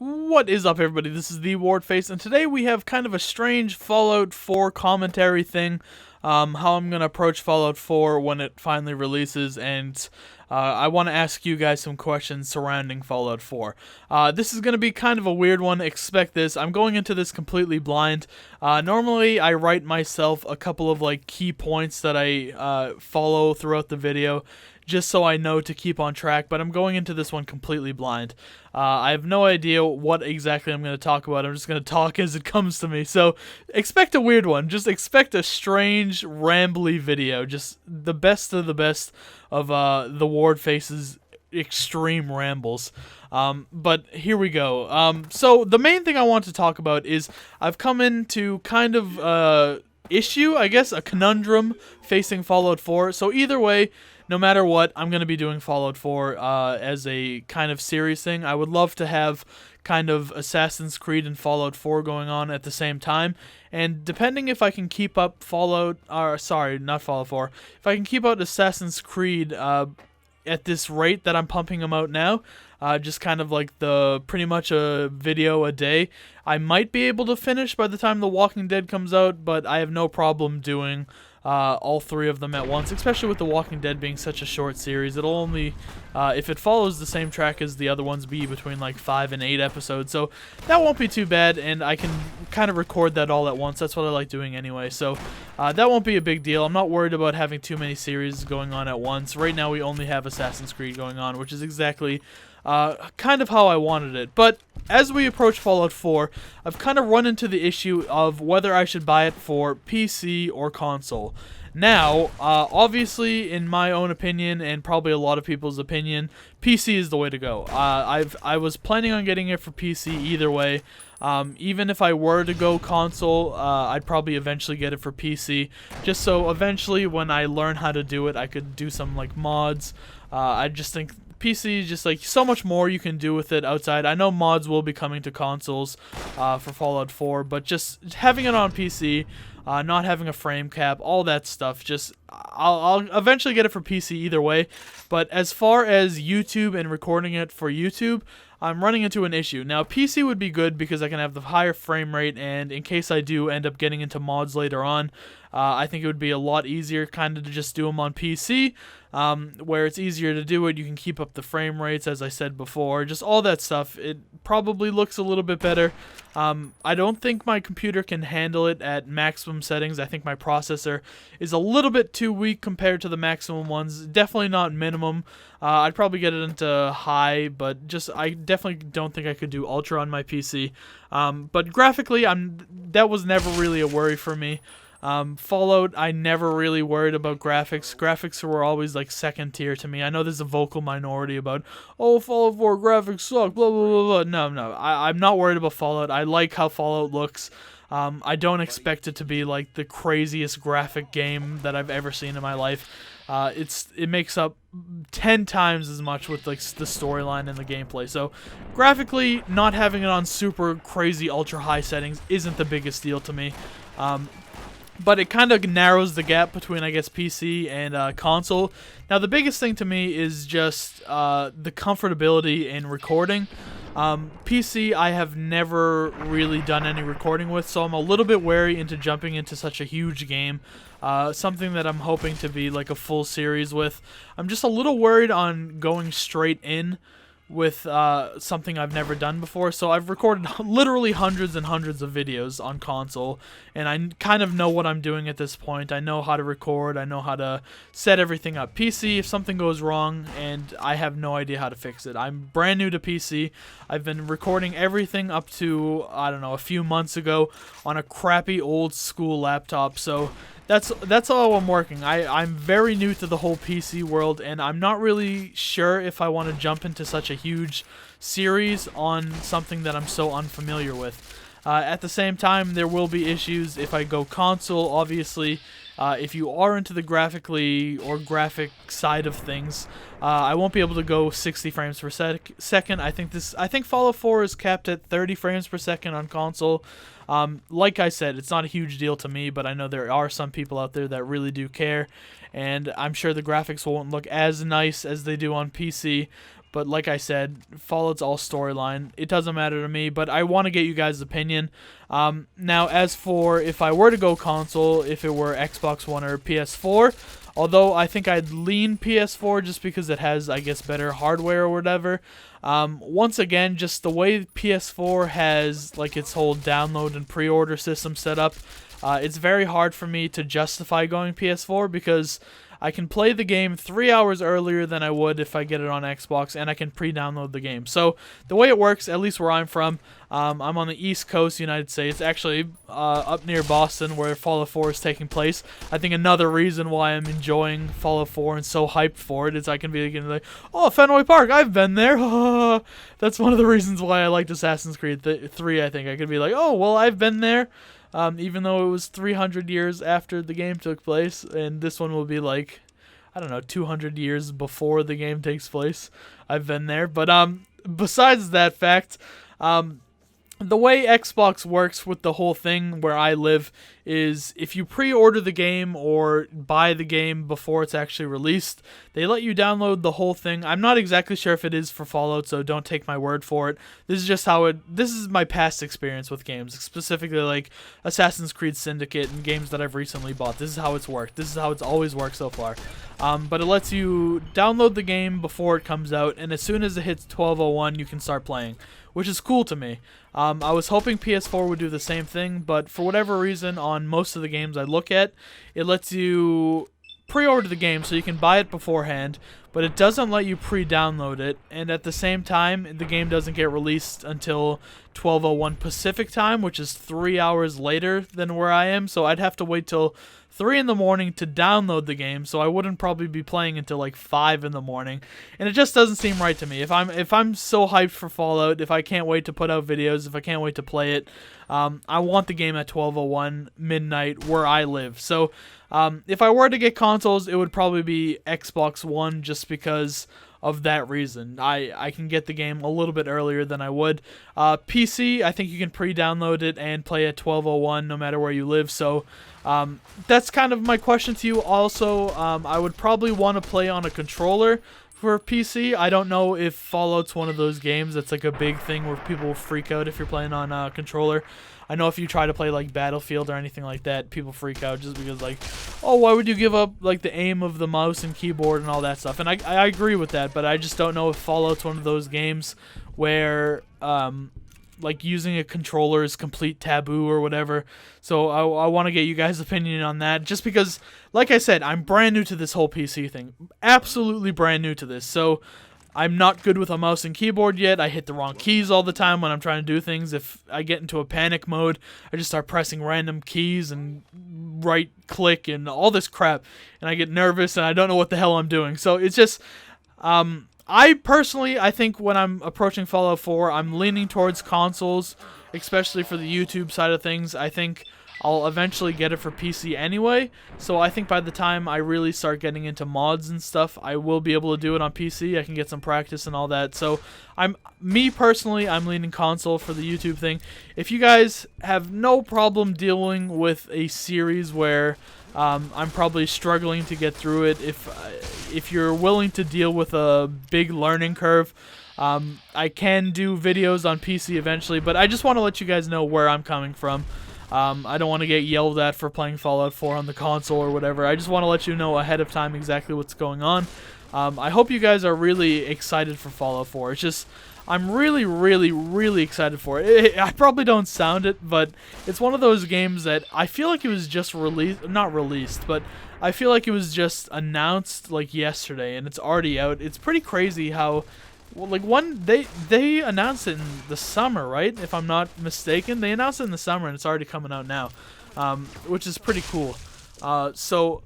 What is up, everybody? This is TheWardFace, and today we have kind of a strange Fallout 4 commentary thing. How I'm going to approach Fallout 4 when it finally releases, and I want to ask you guys some questions surrounding Fallout 4. This is going to be kind of a weird one. Expect this. I'm going into this completely blind. Normally, I write myself a couple of key points that I follow throughout the video, just so I know to keep on track, but I'm going into this one completely blind. I have no idea what exactly I'm going to talk about. I'm just going to talk as it comes to me. So expect a weird one. Just expect a strange, rambly video. Just the best of the best of TheWardFace's extreme rambles. But here we go. So the main thing I want to talk about is I've come into kind of issue, I guess, a conundrum facing Fallout 4. So either way, no matter what, I'm going to be doing Fallout 4 as a kind of series thing. I would love to have kind of Assassin's Creed and Fallout 4 going on at the same time. And depending if I can keep up Fallout 4, if I can keep out Assassin's Creed at this rate that I'm pumping them out now, just kind of like pretty much a video a day, I might be able to finish by the time The Walking Dead comes out, but I have no problem doing all three of them at once, especially with The Walking Dead being such a short series. It'll only, if it follows the same track as the other ones, be between 5 and 8 episodes, so that won't be too bad, and I can kind of record that all at once. That's what I like doing anyway, so that won't be a big deal. I'm not worried about having too many series going on at once. Right now we only have Assassin's Creed going on, which is exactly kind of how I wanted it. But as we approach Fallout 4, I've kind of run into the issue of whether I should buy it for PC or console. Now, obviously, in my own opinion, and probably a lot of people's opinion, PC is the way to go. I was planning on getting it for PC either way. Even if I were to go console, I'd probably eventually get it for PC, just so eventually when I learn how to do it, I could do some mods. I just think PC is just so much more you can do with it outside. I know mods will be coming to consoles for Fallout 4, but just having it on PC, not having a frame cap, all that stuff, just I'll eventually get it for PC either way. But as far as YouTube and recording it for YouTube, I'm running into an issue. Now, PC would be good because I can have the higher frame rate, and in case I do end up getting into mods later on, I think it would be a lot easier kind of to just do them on PC, where it's easier to do it. You can keep up the frame rates, as I said before, just all that stuff. It probably looks a little bit better. I don't think my computer can handle it at maximum settings. I think my processor is a little bit too weak compared to the maximum ones. Definitely not minimum. I'd probably get it into high, but I definitely don't think I could do ultra on my PC. But graphically, that was never really a worry for me. Fallout, I never really worried about graphics. Graphics were always second tier to me. I know there's a vocal minority about, oh, Fallout 4 graphics suck, blah, blah, blah, blah. No, I'm not worried about Fallout. I like how Fallout looks. I don't expect it to be the craziest graphic game that I've ever seen in my life. It makes up 10 times as much with the storyline and the gameplay. So graphically, not having it on super crazy ultra high settings isn't the biggest deal to me. But it kind of narrows the gap between, I guess, PC and console. Now, the biggest thing to me is just the comfortability in recording. PC, I have never really done any recording with, so I'm a little bit wary into jumping into such a huge game. Something that I'm hoping to be a full series with. I'm just a little worried on going straight in with something I've never done before. So I've recorded literally hundreds and hundreds of videos on console, and I kind of know what I'm doing at this point. I know how to record, I know how to set everything up. PC, if something goes wrong and I have no idea how to fix it. I'm brand new to PC. I've been recording everything up to, I don't know, a few months ago on a crappy old school laptop, so that's all I'm working. I'm very new to the whole PC world, and I'm not really sure if I want to jump into such a huge series on something that I'm so unfamiliar with. At the same time, there will be issues if I go console, obviously. If you are into the graphic side of things, I won't be able to go 60 frames per second. I think Fallout 4 is capped at 30 frames per second on console. Like I said, it's not a huge deal to me, but I know there are some people out there that really do care, and I'm sure the graphics won't look as nice as they do on PC. But like I said, Fallout's all storyline. It doesn't matter to me, but I want to get you guys' opinion. Now, as for if I were to go console, if it were Xbox One or PS4, although I think I'd lean PS4 just because it has, I guess, better hardware or whatever. Once again, just the way PS4 has like its whole download and pre-order system set up, it's very hard for me to justify going PS4 because I can play the game 3 hours earlier than I would if I get it on Xbox, and I can pre-download the game. So the way it works, at least where I'm from, I'm on the East Coast, United States, actually up near Boston, where Fallout 4 is taking place. I think another reason why I'm enjoying Fallout 4 and so hyped for it is I can be like, oh, Fenway Park, I've been there. That's one of the reasons why I liked Assassin's Creed 3, I think. I could be like, oh, well, I've been there. Even though it was 300 years after the game took place, and this one will be like, I don't know, 200 years before the game takes place. I've been there. But besides that fact, the way Xbox works with the whole thing where I live is if you pre-order the game or buy the game before it's actually released, they let you download the whole thing. I'm not exactly sure if it is for Fallout, so don't take my word for it. This is just how this is my past experience with games, specifically like Assassin's Creed Syndicate and games that I've recently bought. This is how it's worked. This is how it's always worked so far. But it lets you download the game before it comes out, and as soon as it hits 12:01, you can start playing, which is cool to me. I was hoping PS4 would do the same thing, but for whatever reason, on most of the games I look at, it lets you pre-order the game so you can buy it beforehand, but it doesn't let you pre-download it, and at the same time, the game doesn't get released until 12:01 Pacific time, which is 3 hours later than where I am, so I'd have to wait till 3 in the morning to download the game, so I wouldn't probably be playing until like 5 in the morning, and it just doesn't seem right to me. If I'm so hyped for Fallout, if I can't wait to put out videos, if I can't wait to play it, I want the game at 12:01 midnight where I live. So if I were to get consoles, it would probably be Xbox One just because of that reason. I can get the game a little bit earlier than I would. PC, I think you can pre-download it and play at 12:01 no matter where you live, so that's kind of my question to you. Also, I would probably want to play on a controller for PC. I don't know if Fallout's one of those games that's like a big thing where people will freak out if you're playing on a controller. I know if you try to play like Battlefield or anything like that, people freak out just because like, oh, why would you give up like the aim of the mouse and keyboard and all that stuff? And I agree with that, but I just don't know if Fallout's one of those games where like using a controller is complete taboo or whatever. So I want to get you guys' opinion on that, just because, like I said, I'm brand new to this whole PC thing. Absolutely brand new to this. So I'm not good with a mouse and keyboard yet. I hit the wrong keys all the time when I'm trying to do things. If I get into a panic mode, I just start pressing random keys and right click and all this crap, and I get nervous and I don't know what the hell I'm doing. So it's just I think when I'm approaching Fallout 4, I'm leaning towards consoles, especially for the YouTube side of things. I think I'll eventually get it for PC anyway, so I think by the time I really start getting into mods and stuff, I will be able to do it on PC. I can get some practice and all that. So I'm leaning console for the YouTube thing. If you guys have no problem dealing with a series where I'm probably struggling to get through it, if you're willing to deal with a big learning curve, I can do videos on PC eventually, but I just want to let you guys know where I'm coming from. I don't want to get yelled at for playing Fallout 4 on the console or whatever. I just want to let you know ahead of time exactly what's going on. I hope you guys are really excited for Fallout 4. It's just, I'm really, really, really excited for it. I probably don't sound it, but it's one of those games that I feel like it was just not released, but I feel like it was just announced like yesterday, and it's already out. It's pretty crazy how, well, like they announced it in the summer, right? If I'm not mistaken, they announced it in the summer and it's already coming out now, which is pretty cool. So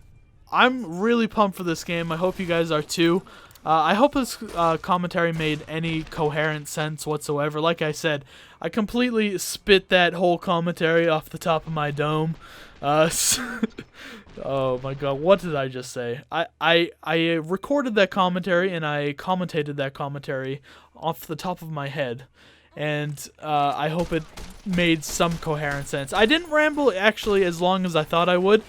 I'm really pumped for this game. I hope you guys are too. I hope this commentary made any coherent sense whatsoever. Like I said, I completely spit that whole commentary off the top of my dome. Oh my god, what did I just say? I recorded that commentary and I commentated that commentary off the top of my head, and I hope it made some coherent sense. I didn't ramble actually as long as I thought I would,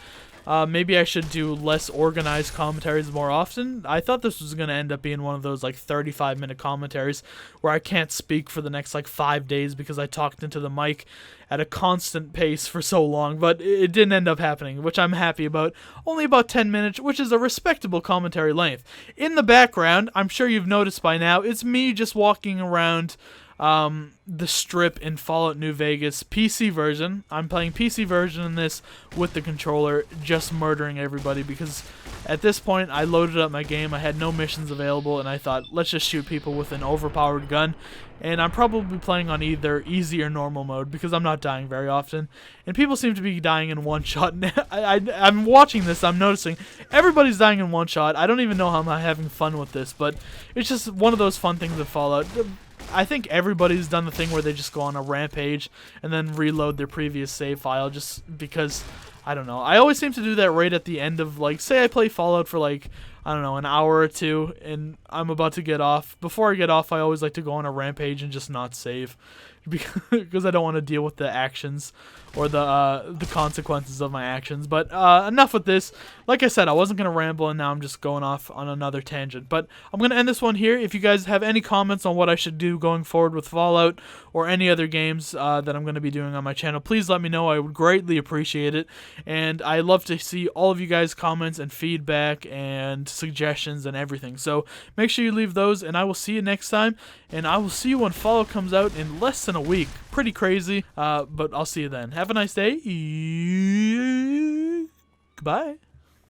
Maybe I should do less organized commentaries more often. I thought this was going to end up being one of those like 35-minute commentaries where I can't speak for the next like 5 days because I talked into the mic at a constant pace for so long, but it didn't end up happening, which I'm happy about. Only about 10 minutes, which is a respectable commentary length. In the background, I'm sure you've noticed by now, it's me just walking around the strip in Fallout New Vegas PC version. I'm playing PC version in this with the controller, just murdering everybody because at this point I loaded up my game, I had no missions available, and I thought, let's just shoot people with an overpowered gun. And I'm probably playing on either easy or normal mode because I'm not dying very often. And people seem to be dying in one shot. I'm watching this, I'm noticing everybody's dying in one shot. I don't even know how I'm having fun with this, but it's just one of those fun things of Fallout. I think everybody's done the thing where they just go on a rampage and then reload their previous save file just because, I don't know. I always seem to do that right at the end of, like, say I play Fallout for, like, I don't know, an hour or two, and I'm about to get off. Before I get off, I always like to go on a rampage and just not save because I don't want to deal with the actions or the consequences of my actions. But enough with this. Like I said, I wasn't going to ramble, and now I'm just going off on another tangent. But I'm going to end this one here. If you guys have any comments on what I should do going forward with Fallout or any other games that I'm going to be doing on my channel, please let me know. I would greatly appreciate it. And I love to see all of you guys' comments and feedback and suggestions and everything. So make sure you leave those, and I will see you next time. And I will see you when Fallout comes out in less than a week. Pretty crazy, but I'll see you then. Have a nice day. Goodbye.